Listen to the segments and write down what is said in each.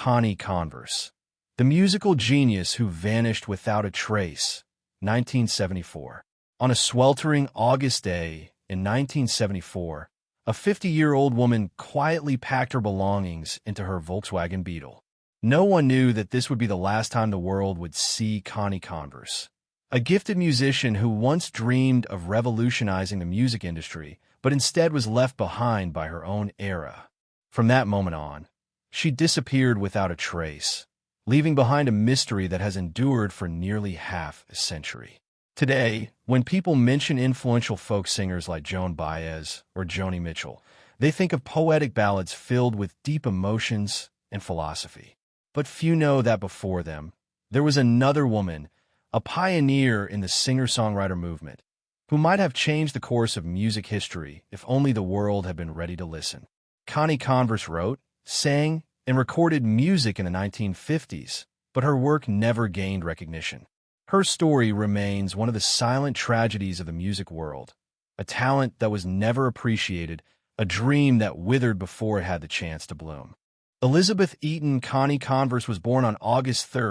Connie Converse, the musical genius who vanished without a trace. 1974. On a sweltering August day in 1974, a 50-year-old woman quietly packed her belongings into her Volkswagen Beetle. No one knew that this would be the last time the world would see Connie Converse, a gifted musician who once dreamed of revolutionizing the music industry, but instead was left behind by her own era. From that moment on, she disappeared without a trace, leaving behind a mystery that has endured for nearly half a century. Today, when people mention influential folk singers like Joan Baez or Joni Mitchell, they think of poetic ballads filled with deep emotions and philosophy. But few know that before them, there was another woman, a pioneer in the singer-songwriter movement, who might have changed the course of music history if only the world had been ready to listen. Connie Converse wrote, sang, and recorded music in the 1950s, but her work never gained recognition. Her story remains one of the silent tragedies of the music world, a talent that was never appreciated, a dream that withered before it had the chance to bloom. Elizabeth Eaton Connie Converse was born on August 3,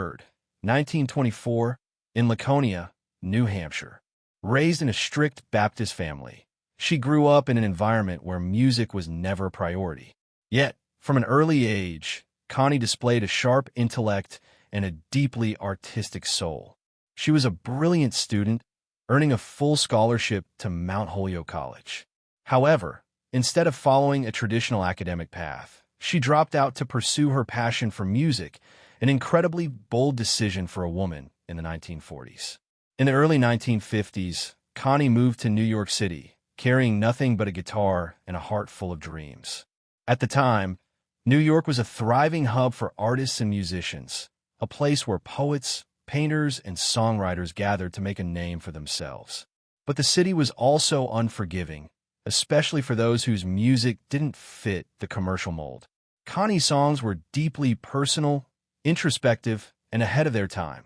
1924, in Laconia, New Hampshire. Raised in a strict Baptist family, she grew up in an environment where music was never a priority. Yet, from an early age, Connie displayed a sharp intellect and a deeply artistic soul. She was a brilliant student, earning a full scholarship to Mount Holyoke College. However, instead of following a traditional academic path, she dropped out to pursue her passion for music, an incredibly bold decision for a woman in the 1940s. In the early 1950s, Connie moved to New York City, carrying nothing but a guitar and a heart full of dreams. At the time, New York was a thriving hub for artists and musicians, a place where poets, painters, and songwriters gathered to make a name for themselves. But the city was also unforgiving, especially for those whose music didn't fit the commercial mold. Connie's songs were deeply personal, introspective, and ahead of their time,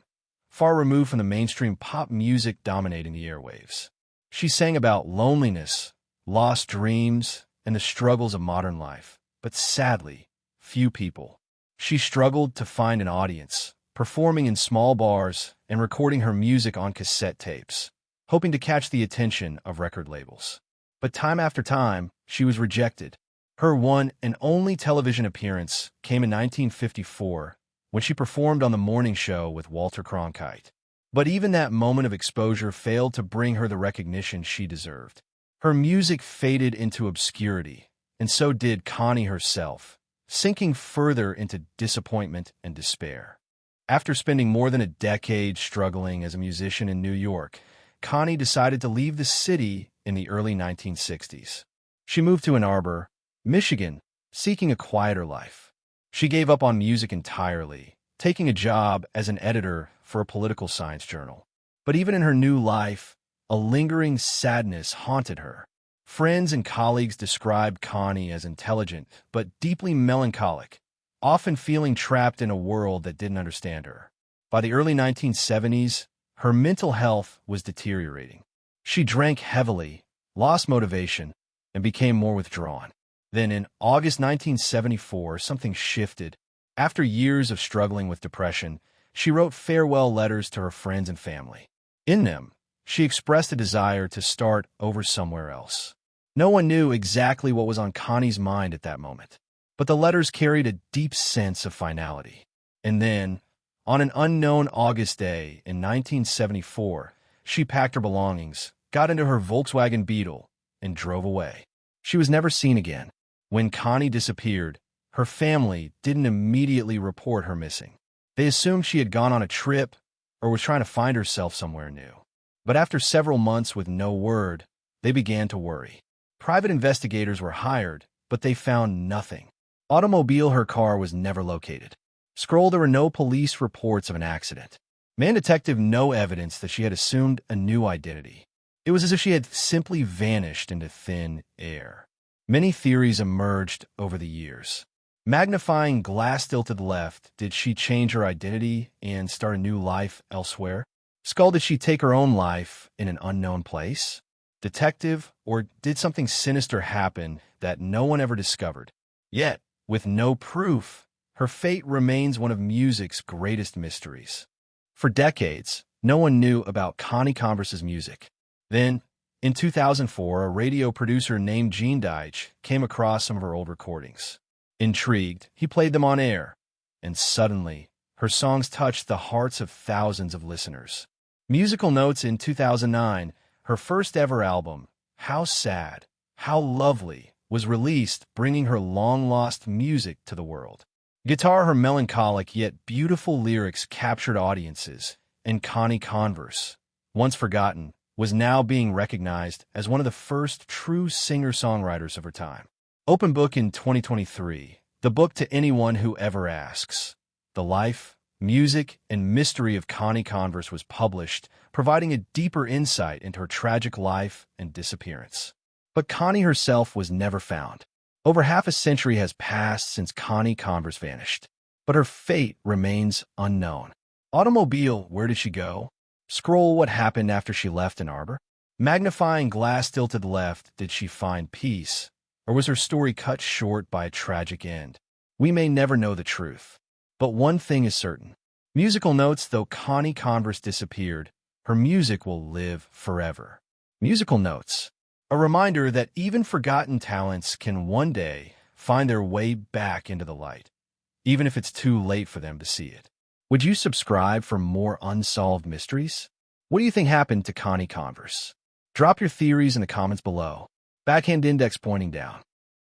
far removed from the mainstream pop music dominating the airwaves. She sang about loneliness, lost dreams, and the struggles of modern life, but sadly, few people. She struggled to find an audience, performing in small bars and recording her music on cassette tapes, hoping to catch the attention of record labels. But time after time, she was rejected. Her one and only television appearance came in 1954 when she performed on The Morning Show with Walter Cronkite. But even that moment of exposure failed to bring her the recognition she deserved. Her music faded into obscurity, and so did Connie herself, sinking further into disappointment and despair. After spending more than a decade struggling as a musician in New York, Connie decided to leave the city in the early 1960s. She moved to Ann Arbor, Michigan, seeking a quieter life. She gave up on music entirely, taking a job as an editor for a political science journal. But even in her new life, a lingering sadness haunted her. Friends and colleagues described Connie as intelligent but deeply melancholic, often feeling trapped in a world that didn't understand her. By the early 1970s, her mental health was deteriorating. She drank heavily, lost motivation, and became more withdrawn. Then in August 1974, something shifted. After years of struggling with depression, she wrote farewell letters to her friends and family. In them, she expressed a desire to start over somewhere else. No one knew exactly what was on Connie's mind at that moment, but the letters carried a deep sense of finality. And then, on an unknown August day in 1974, she packed her belongings, got into her Volkswagen Beetle, and drove away. She was never seen again. When Connie disappeared, her family didn't immediately report her missing. They assumed she had gone on a trip or was trying to find herself somewhere new. But after several months with no word, they began to worry. Private investigators were hired, but they found nothing. Automobile her car was never located. Scroll, there were no police reports of an accident. Man detective, no evidence that she had assumed a new identity. It was as if she had simply vanished into thin air. Many theories emerged over the years. Magnifying glass still to the left, did she change her identity and start a new life elsewhere? Skull, did she take her own life in an unknown place? Detective, or did something sinister happen that no one ever discovered? Yet, with no proof, her her fate remains one of music's greatest mysteries. For decades, no one knew about Connie Converse's music. Then, in 2004, a radio producer named Gene Deitch came across some of her old recordings. Intrigued, he played them on air, and suddenly, her songs touched the hearts of thousands of listeners. Musical Notes in 2009, her first ever album, How Sad, How Lovely, was released, bringing her long-lost music to the world. Guitar, her melancholic yet beautiful lyrics captured audiences, and Connie Converse, once forgotten, was now being recognized as one of the first true singer-songwriters of her time. Open Book in 2023, the book to anyone who ever asks. The life, music, and mystery of Connie Converse was published, providing a deeper insight into her tragic life and disappearance. But Connie herself was never found. Over half a century has passed since Connie Converse vanished, but her fate remains unknown. Automobile, where did she go? Scroll, what happened after she left Ann Arbor? Magnifying glass tilted left, did she find peace? Or was her story cut short by a tragic end? We may never know the truth. But one thing is certain. Musical Notes, though Connie Converse disappeared, her music will live forever. Musical Notes, a reminder that even forgotten talents can one day find their way back into the light, even if it's too late for them to see it. Would you subscribe for more unsolved mysteries? What do you think happened to Connie Converse? Drop your theories in the comments below. Backhand index pointing down.